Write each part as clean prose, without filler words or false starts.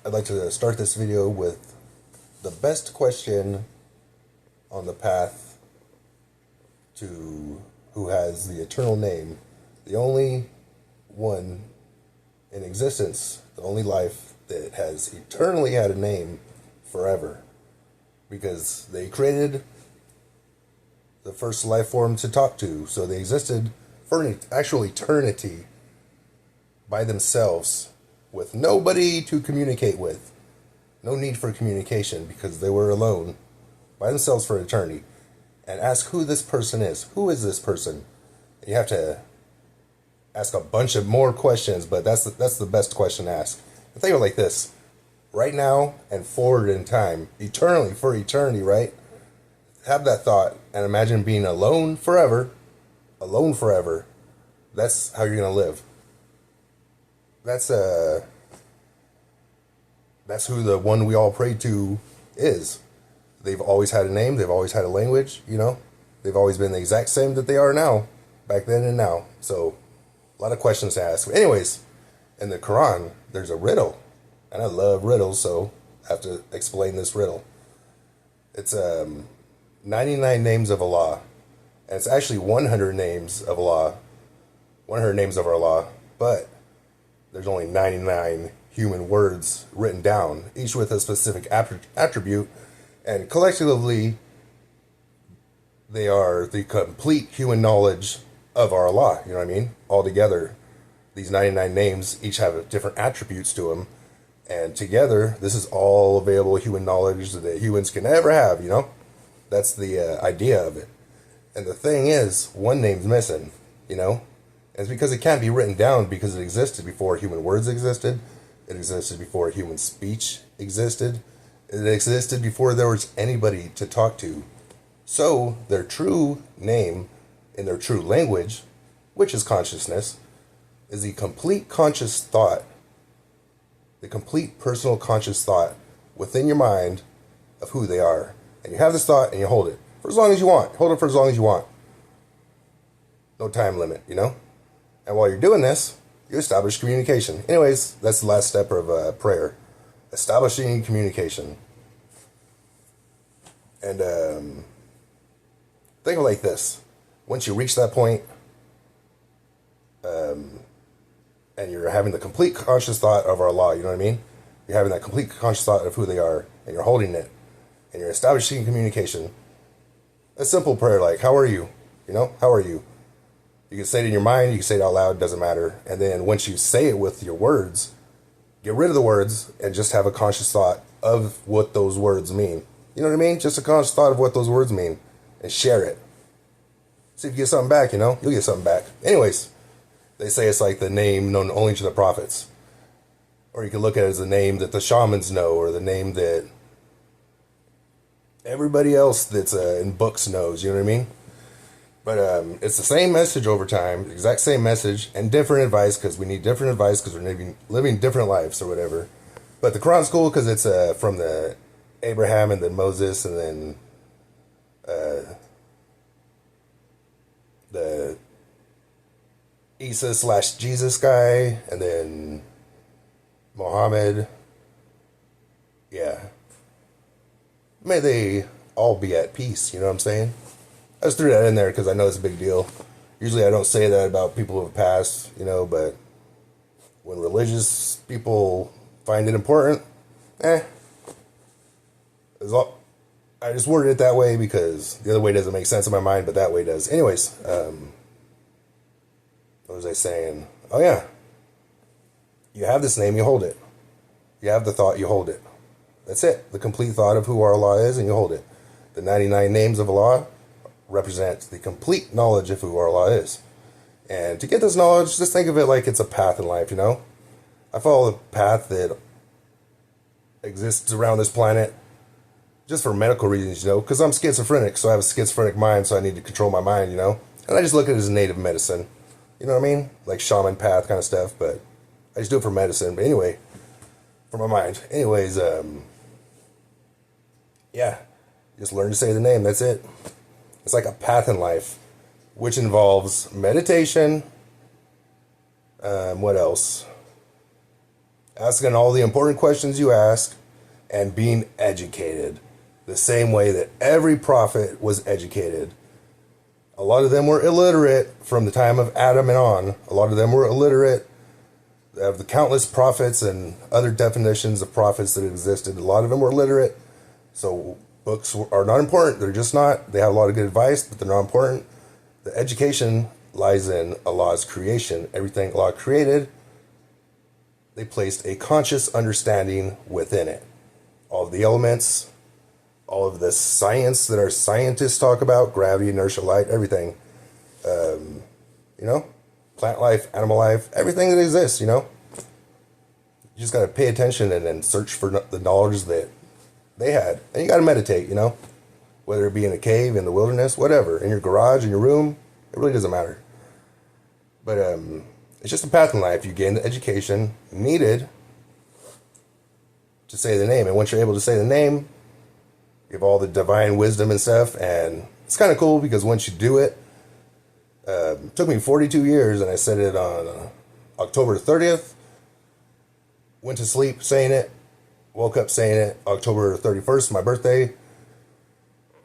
I'd like to start this video with the best question on the path to who has the eternal name, the only one in existence, the only life that has eternally had a name forever, because they created the first life form to talk to, so they existed for an actual eternity by themselves with nobody to communicate with. No need for communication because they were alone by themselves for eternity. And ask who this person is. Who is this person? And you have to ask a bunch of more questions, but that's the best question to ask. And think of it like this. Right now and forward in time, eternally, for eternity, right? Have that thought and imagine being alone forever. Alone forever. That's how you're going to live. That's who the one we all pray to is. They've always had a name. They've always had a language, you know. They've always been the exact same that they are now, back then and now. So, a lot of questions to ask. Anyways, in the Quran, there's a riddle. And I love riddles, so I have to explain this riddle. It's 99 names of Allah. And it's actually 100 names of Allah. 100 names of Allah. But there's only 99 human words written down, each with a specific attribute, and collectively, they are the complete human knowledge of our Allah, you know what I mean? Altogether, these 99 names each have different attributes to them, and together, this is all available human knowledge that humans can ever have, you know? That's the idea of it. And the thing is, one name's missing, you know? And it's because it can't be written down because it existed before human words existed. It existed before human speech existed. It existed before there was anybody to talk to. So, their true name in their true language, which is consciousness, is the complete conscious thought, the complete personal conscious thought within your mind of who they are. And you have this thought and you hold it for as long as you want. Hold it for as long as you want. No time limit, you know? And while you're doing this, you establish communication. Anyways, that's the last step of prayer. Establishing communication. And think of it like this. Once you reach that point, and you're having the complete conscious thought of our Allah, you know what I mean? You're having that complete conscious thought of who they are, and you're holding it, and you're establishing communication. A simple prayer like, how are you? You know, how are you? You can say it in your mind, you can say it out loud, doesn't matter. And then once you say it with your words, get rid of the words and just have a conscious thought of what those words mean. You know what I mean? Just a conscious thought of what those words mean and share it. See if you get something back, you know? You'll get something back. Anyways, they say it's like the name known only to the prophets. Or you can look at it as the name that the shamans know, or the name that everybody else that's in books knows, you know what I mean? But it's the same message over time, exact same message, and different advice, because we need different advice, because we're living different lives or whatever. But the Quran's cool because it's from the Abraham and then Moses and then the Isa/Jesus guy and then Muhammad. Yeah. May they all be at peace, you know what I'm saying? I just threw that in there because I know it's a big deal. Usually I don't say that about people who have passed, you know, but when religious people find it important, I just worded it that way because the other way doesn't make sense in my mind, but that way does. Anyways, what was I saying? Oh yeah. You have this name, you hold it. You have the thought, you hold it. That's it. The complete thought of who our Allah is, and you hold it. The 99 names of Allah represent the complete knowledge of who our Allah is. And to get this knowledge, just think of it like it's a path in life, you know? I follow the path that exists around this planet just for medical reasons, you know? Because I'm schizophrenic, so I have a schizophrenic mind, so I need to control my mind, you know? And I just look at it as native medicine. You know what I mean? Like shaman path kind of stuff, but I just do it for medicine. But anyway, for my mind. Anyways, yeah. Just learn to say the name, that's it. It's like a path in life, which involves meditation. What else? asking all the important questions you ask, and being educated the same way that every prophet was educated. A lot of them were illiterate from the time of Adam and on. A lot of them were illiterate of the countless prophets and other definitions of prophets that existed. A lot of them were illiterate. So books are not important. They're just not. They have a lot of good advice, but they're not important. The education lies in Allah's creation. Everything Allah created, they placed a conscious understanding within it. All of the elements, all of the science that our scientists talk about, gravity, inertia, light, everything. Plant life, animal life, everything that exists, You just got to pay attention and then search for the knowledge that they had. And you got to meditate, Whether it be in a cave, in the wilderness, whatever. In your garage, in your room, it really doesn't matter. But it's just a path in life. You gain the education needed to say the name. And once you're able to say the name, you have all the divine wisdom and stuff. And it's kind of cool because once you do it, it took me 42 years, and I said it on October 30th. Went to sleep saying it. Woke up saying it. October 31st, my birthday.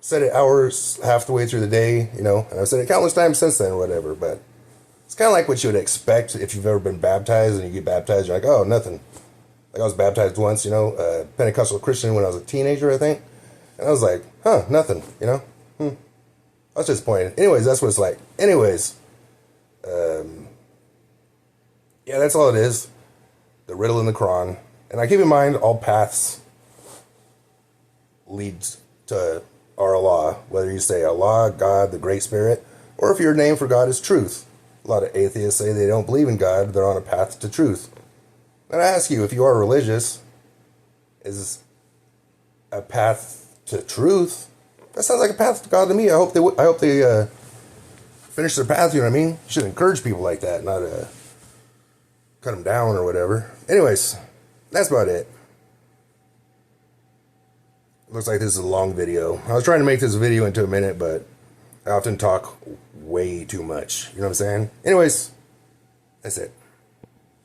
Said it hours, half the way through the day, And I've said it countless times since then or whatever. But it's kind of like what you would expect if you've ever been baptized and you get baptized. You're like, oh, nothing. Like I was baptized once, Pentecostal Christian when I was a teenager, I think. And I was like, nothing, I was disappointed. Anyways, that's what it's like. Anyways, yeah, that's all it is. The riddle in the Quran. And I keep in mind all paths leads to our Allah. Whether you say Allah, God, the Great Spirit, or if your name for God is truth. A lot of atheists say they don't believe in God. They're on a path to truth. And I ask you, if you are religious, is a path to truth? That sounds like a path to God to me. I hope they finish their path. You know what I mean? You should encourage people like that, not cut them down or whatever. Anyways, that's about it. Looks like this is a long video. I was trying to make this video into a minute, but I often talk way too much. You know what I'm saying? Anyways, that's it.